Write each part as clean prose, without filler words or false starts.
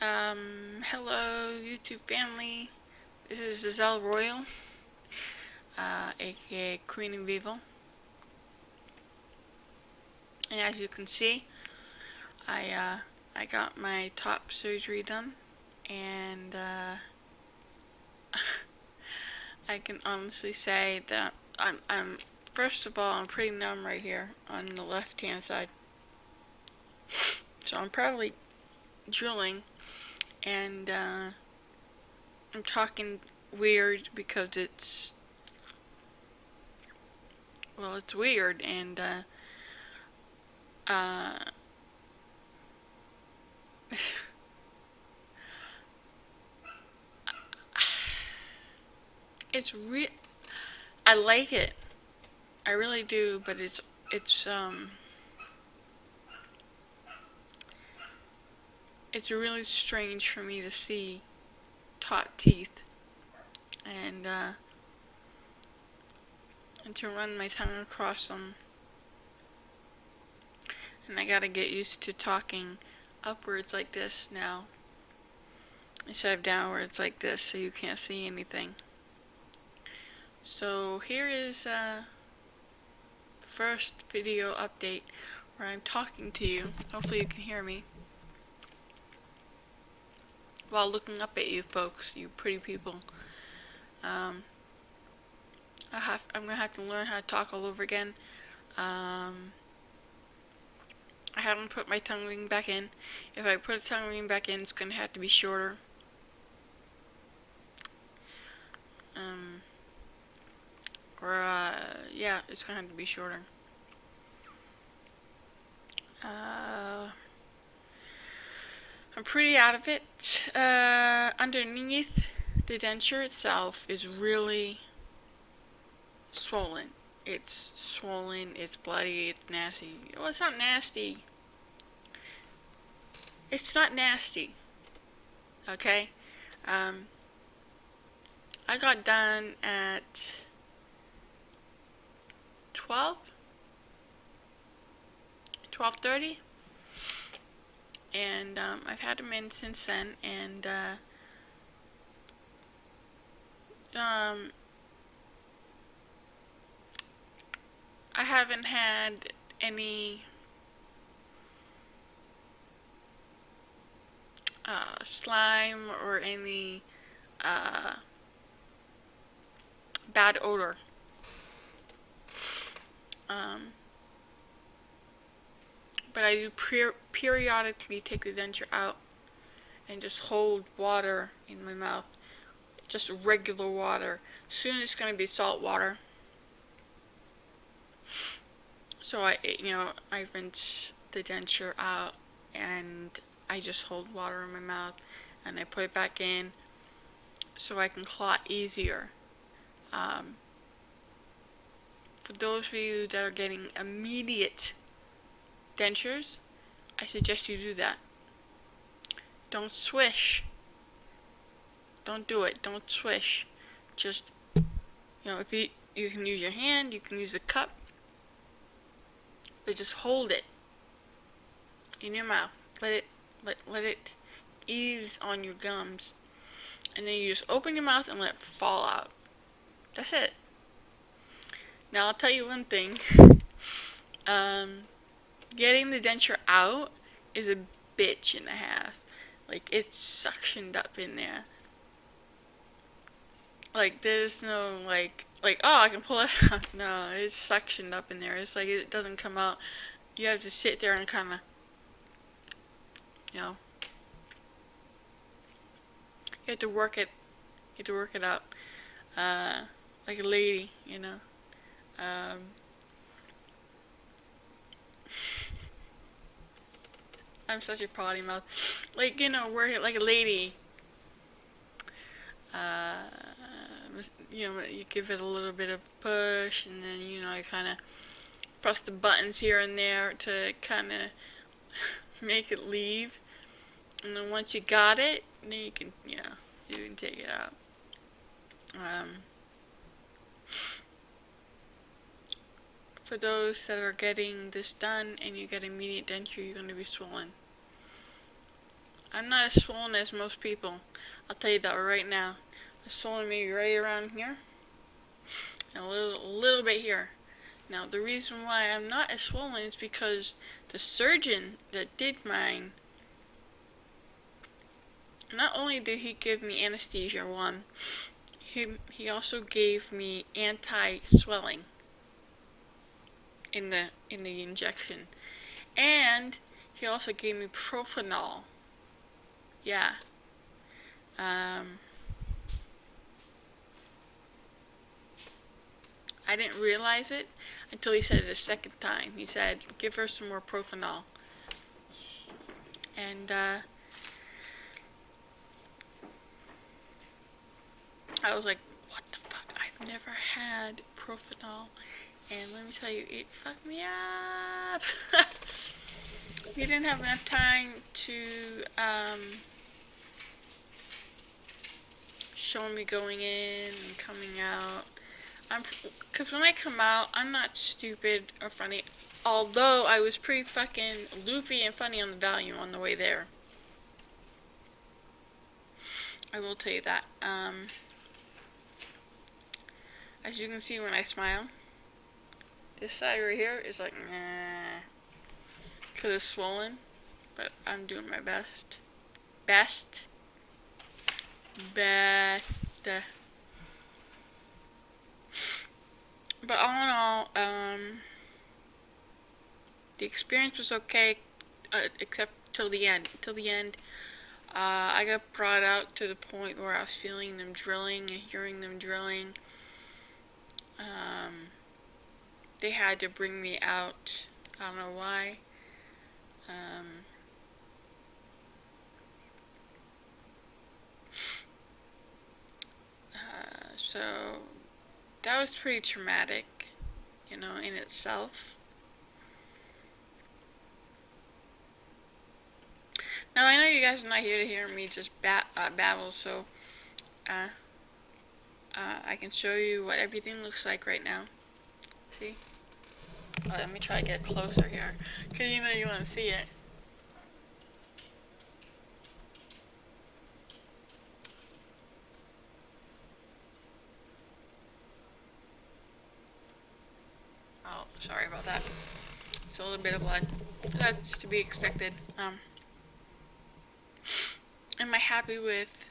Hello YouTube family. This is Zazel Royal, aka Queen of Evil. And as you can see, I got my top surgery done, and I can honestly say that I'm first of all, I'm pretty numb right here on the left hand side. So I'm probably drilling, and I'm talking weird because it's weird, and uh it's I like it. I really do, but it's it's really strange for me to see top teeth, and and to run my tongue across them, and I gotta get used to talking upwards like this now instead of downwards like this, so you can't see anything. So here is the first video update where I'm talking to you. Hopefully you can hear me while looking up at you folks, you pretty people. I'm gonna have to learn how to talk all over again. I haven't put my tongue ring back in. If I put a tongue ring back in, it's gonna have to be shorter. Yeah, it's gonna have to be shorter. I'm pretty out of it. Underneath the denture itself is really swollen. It's swollen, it's bloody, it's nasty. Well, it's not nasty. It's not nasty. Okay? I got done at 12:30, and I've had them in since then, and I haven't had any slime or any bad odor. But I do periodically take the denture out and just hold water in my mouth, just regular water. Soon it's going to be salt water. So I rinse the denture out, and I just hold water in my mouth, and I put it back in so I can clot easier. For those of you that are getting immediate dentures, I suggest you do that. Don't swish. Don't do it. Don't swish. Just, if you can use your hand, you can use a cup, but just hold it in your mouth. Let it ease on your gums, and then you just open your mouth and let it fall out. That's it. Now I'll tell you one thing. Getting the denture out is a bitch and a half. Like, it's suctioned up in there. Like, there's no oh, I can pull it out. No, it's suctioned up in there. It's like it doesn't come out. You have to sit there and kind of, you have to work it. You have to work it out, like a lady, I'm such a potty mouth. Like, work it like a lady. You give it a little bit of push, and then, you kind of press the buttons here and there to kind of make it leave. And then once you got it, then you can take it out. For those that are getting this done and you get immediate denture, you're going to be swollen. I'm not as swollen as most people. I'll tell you that right now. I'm swollen maybe right around here, and a little bit here. Now, the reason why I'm not as swollen is because the surgeon that did mine, not only did he give me anesthesia, one, he also gave me anti-swelling in the injection, and he also gave me propanol. Yeah. I didn't realize it until he said it a second time. He said, "Give her some more propanol," and I was like, "What the fuck? I've never had propanol." And let me tell you, it fucked me up. We didn't have enough time to show me going in and coming out. Because when I come out, I'm not stupid or funny. Although I was pretty fucking loopy and funny on the Valium on the way there. I will tell you that. As you can see when I smile, this side right here is like, nah. Because it's swollen. But I'm doing my best. Best. But all in all, the experience was okay, except till the end. Till the end, I got brought out to the point where I was feeling them drilling and hearing them drilling. They had to bring me out. I don't know why. So that was pretty traumatic, in itself. Now I know you guys are not here to hear me just babble, so I can show you what everything looks like right now. See? Oh, let me try to get closer here, because you want to see it. Oh, sorry about that. It's a little bit of blood. That's to be expected. Am I happy with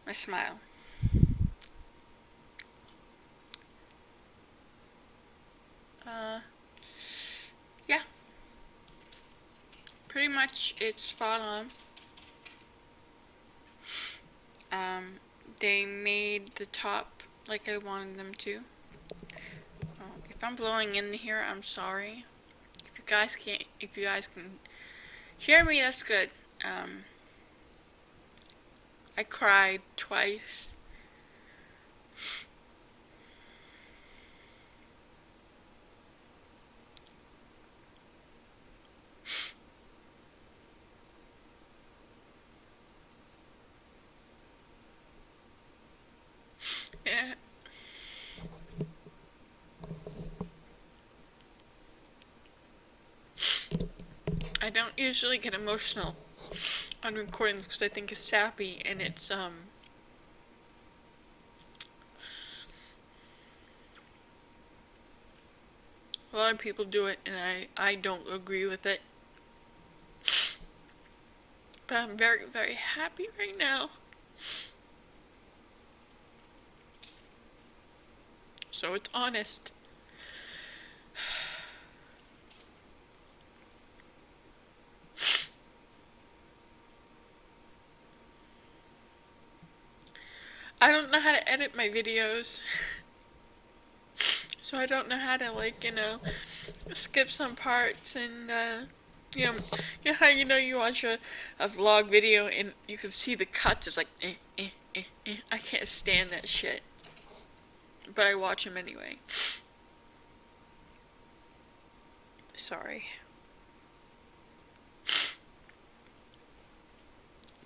my smile? Yeah. Pretty much it's spot on. They made the top like I wanted them to. If I'm blowing in here, I'm sorry. If you guys can hear me, that's good. I cried twice. Yeah. I don't usually get emotional on recordings because I think it's sappy and it's a lot of people do it and I don't agree with it. But I'm very, very happy right now. So it's honest. I don't know how to edit my videos. So I don't know how to skip some parts and you know how you watch a vlog video and you can see the cuts. It's like I can't stand that shit. But I watch them anyway. Sorry.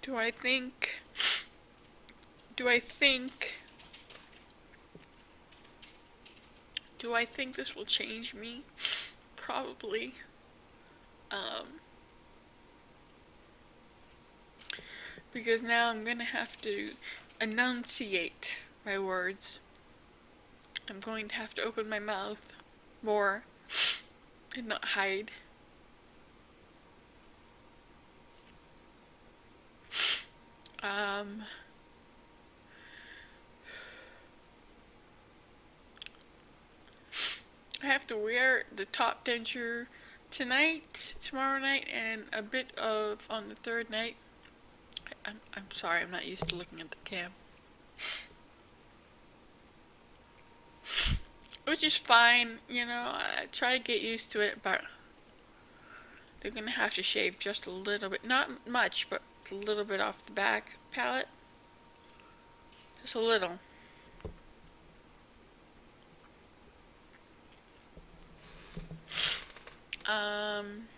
Do I think this will change me? Probably. because now I'm gonna have to enunciate my words. I'm going to have to open my mouth more and not hide. Um, I have to wear the top denture tonight, tomorrow night, and a bit of on the third night. I'm sorry, I'm not used to looking at the cam. Which is fine, you know, I try to get used to it, but they're gonna have to shave just a little bit. Not much, but a little bit off the back palette. Just a little. Um,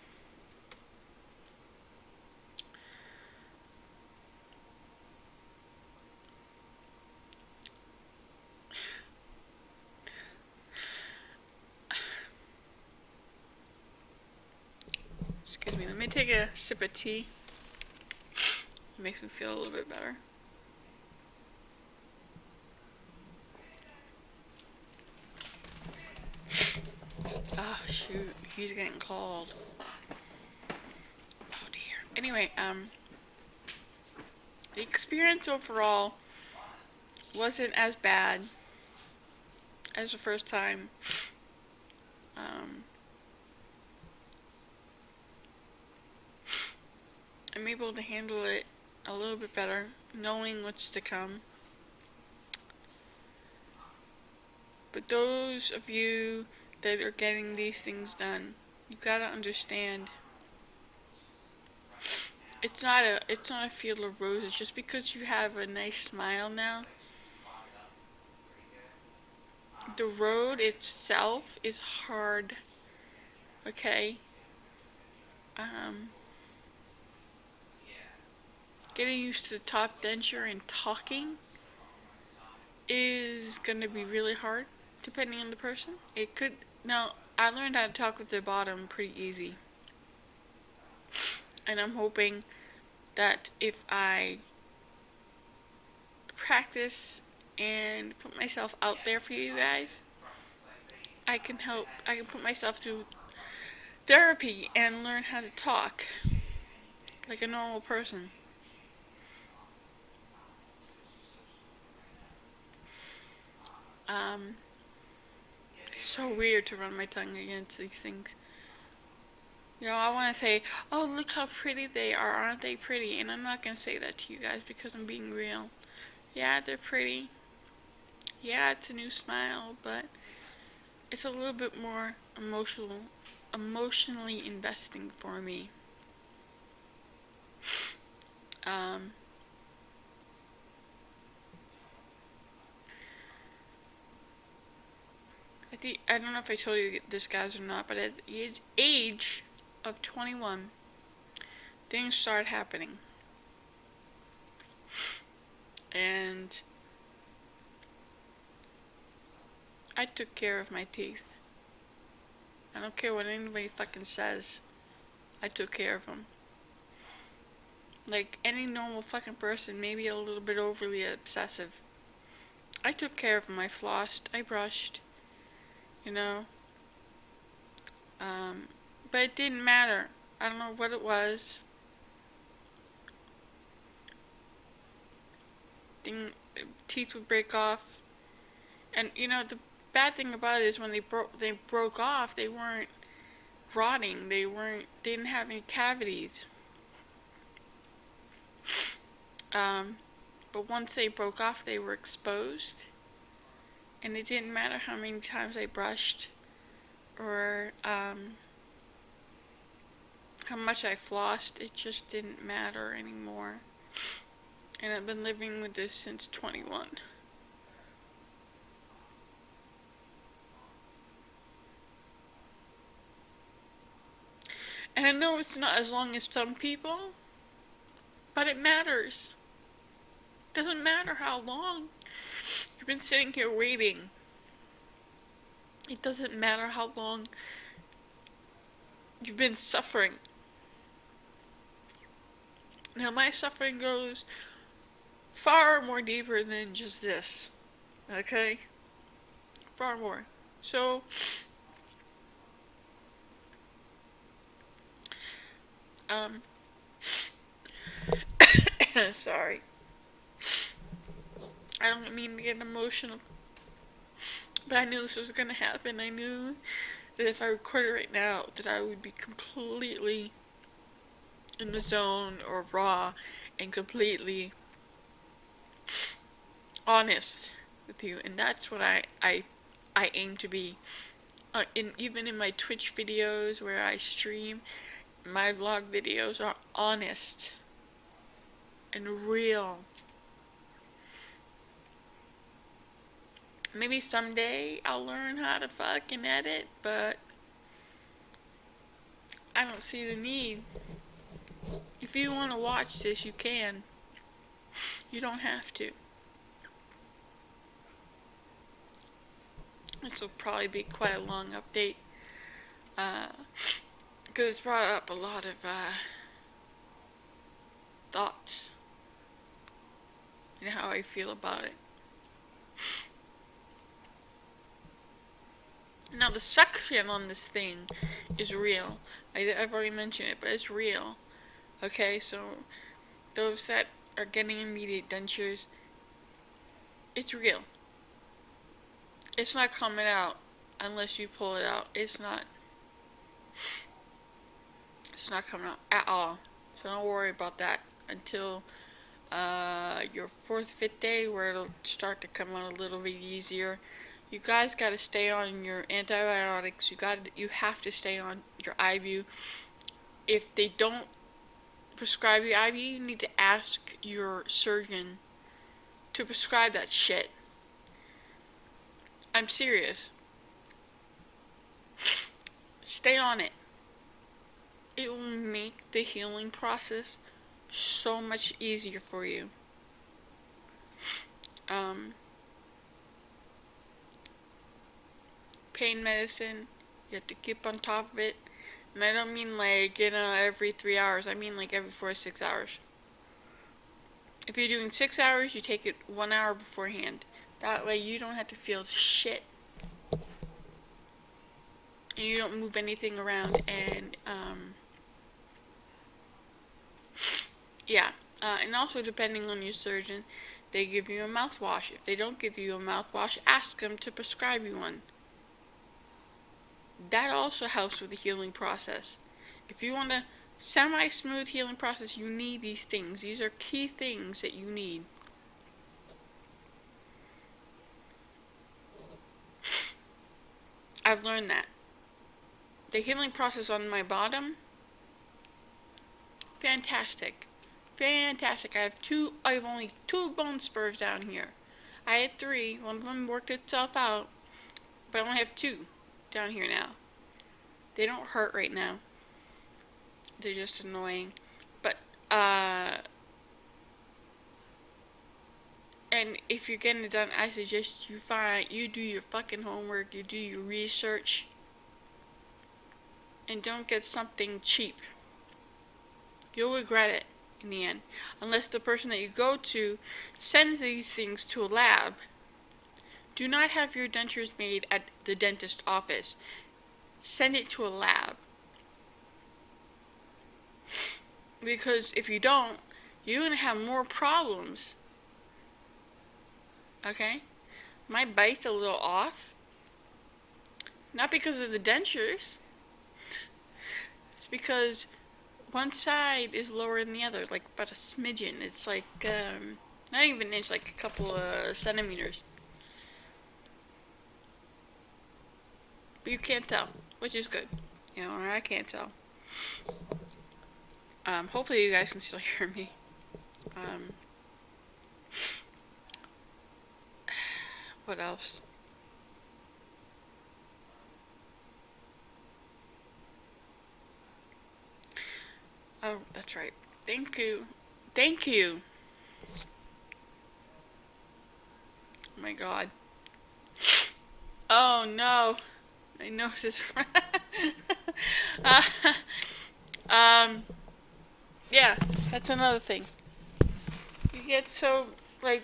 Excuse me, let me take a sip of tea. It makes me feel a little bit better. Oh shoot, he's getting called. Oh dear. Anyway, the experience overall wasn't as bad as the first time. Um, I'm able to handle it a little bit better, knowing what's to come. But those of you that are getting these things done, you gotta understand it's not a field of roses. Just because you have a nice smile now, the road itself is hard. Okay? Um Getting used to the top denture and talking is gonna be really hard, depending on the person. It could now I learned how to talk with the bottom pretty easy. And I'm hoping that if I practice and put myself out there for you guys, I can put myself through therapy and learn how to talk like a normal person. Um, it's so weird to run my tongue against these things. You know, I want to say, oh, look how pretty they are, aren't they pretty? And I'm not going to say that to you guys because I'm being real. Yeah, they're pretty. Yeah, it's a new smile, but it's a little bit more emotionally investing for me. Um, I don't know if I told you this, guys, or not, but at his age of 21, things started happening. And I took care of my teeth. I don't care what anybody fucking says. I took care of them. Like any normal fucking person, maybe a little bit overly obsessive. I took care of them. I flossed. I brushed. You know. But it didn't matter. I don't know what it was. Teeth would break off. And you know the bad thing about it is when they broke off, they weren't rotting. They didn't have any cavities. But once they broke off, they were exposed. And it didn't matter how many times I brushed or how much I flossed. It just didn't matter anymore. And I've been living with this since 21. And I know it's not as long as some people, but it matters. Doesn't matter how long you've been sitting here waiting. It doesn't matter how long you've been suffering. Now, my suffering goes far more deeper than just this. Okay? Far more. So, um, sorry. I don't mean to get emotional, but I knew this was gonna happen. I knew that if I recorded right now, that I would be completely in the zone or raw and completely honest with you, and that's what I aim to be. Even in my Twitch videos where I stream, my vlog videos are honest and real. Maybe someday I'll learn how to fucking edit, but I don't see the need. If you want to watch this, you can. You don't have to. This will probably be quite a long update. Because it's brought up a lot of thoughts and how I feel about it. Now, the suction on this thing is real. I've already mentioned it, but it's real. Okay, so those that are getting immediate dentures, it's real. It's not coming out unless you pull it out. It's not coming out at all. So don't worry about that until your fourth, fifth day, where it'll start to come out a little bit easier. You guys got to stay on your antibiotics. You have to stay on your IBU. If they don't prescribe you IBU, you need to ask your surgeon to prescribe that shit. I'm serious. Stay on it. It will make the healing process so much easier for you. Pain medicine, you have to keep on top of it. And I don't mean like, every 3 hours. I mean like every 4 to 6 hours. If you're doing 6 hours, you take it 1 hour beforehand. That way you don't have to feel shit. And you don't move anything around. And, yeah. And also, depending on your surgeon, they give you a mouthwash. If they don't give you a mouthwash, ask them to prescribe you one. That also helps with the healing process. If you want a semi-smooth healing process, you need these things. These are key things that you need. I've learned that. The healing process on my bottom, fantastic. Fantastic. I have only 2 bone spurs down here. I had 3. One of them worked itself out, but I only have 2 down here now. They don't hurt right now. They're just annoying. But, and if you're getting it done, I suggest you do your fucking homework, you do your research, and don't get something cheap. You'll regret it in the end. Unless the person that you go to sends these things to a lab. Do not have your dentures made at the dentist office. Send it to a lab. Because if you don't, you're going to have more problems. Okay? My bite's a little off. Not because of the dentures. It's because one side is lower than the other, like about a smidgen. It's like, not even an inch, like a couple of centimeters. But you can't tell, which is good. Or I can't tell. Hopefully you guys can still hear me. What else? Oh, that's right. Thank you. Thank you. Oh my god. Oh no. My nose is yeah. That's another thing. You get so, like,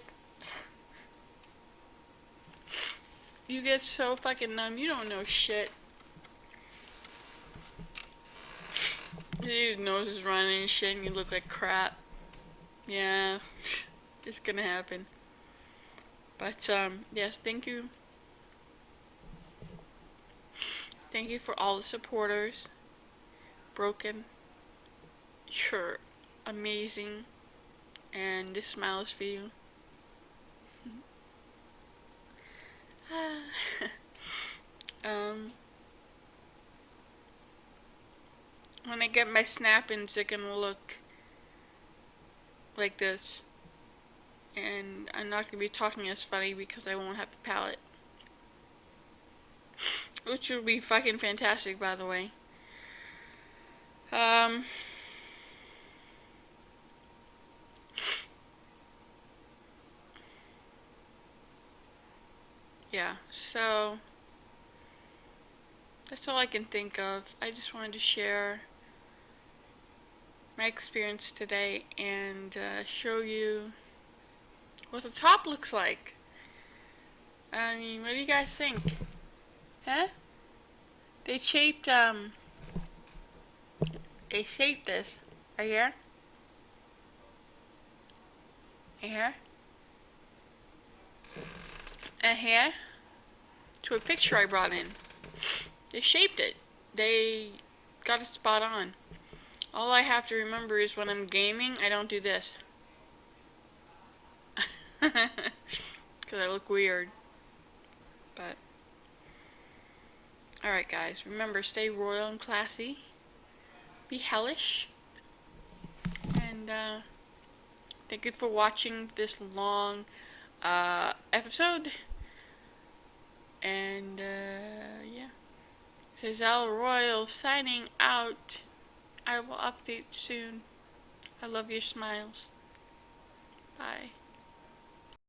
you get so fucking numb, you don't know shit. Your nose is running and shit and you look like crap. Yeah, it's gonna happen. But, yes, thank you. Thank you for all the supporters. Broken. You're amazing. And this smile is for you. When I get my snap-ins, they're gonna look like this. And I'm not gonna be talking as funny because I won't have the palette. Which would be fucking fantastic, by the way. Yeah, so that's all I can think of. I just wanted to share my experience today and show you what the top looks like. I mean, what do you guys think? Huh? They shaped this right here. Right here. And here. To a picture I brought in. They shaped it. They got it spot on. All I have to remember is when I'm gaming, I don't do this. Because I look weird. But, alright guys, remember, stay royal and classy. Be hellish. And, thank you for watching this long, episode. And, yeah. Zazel Royal signing out. I will update soon. I love your smiles. Bye.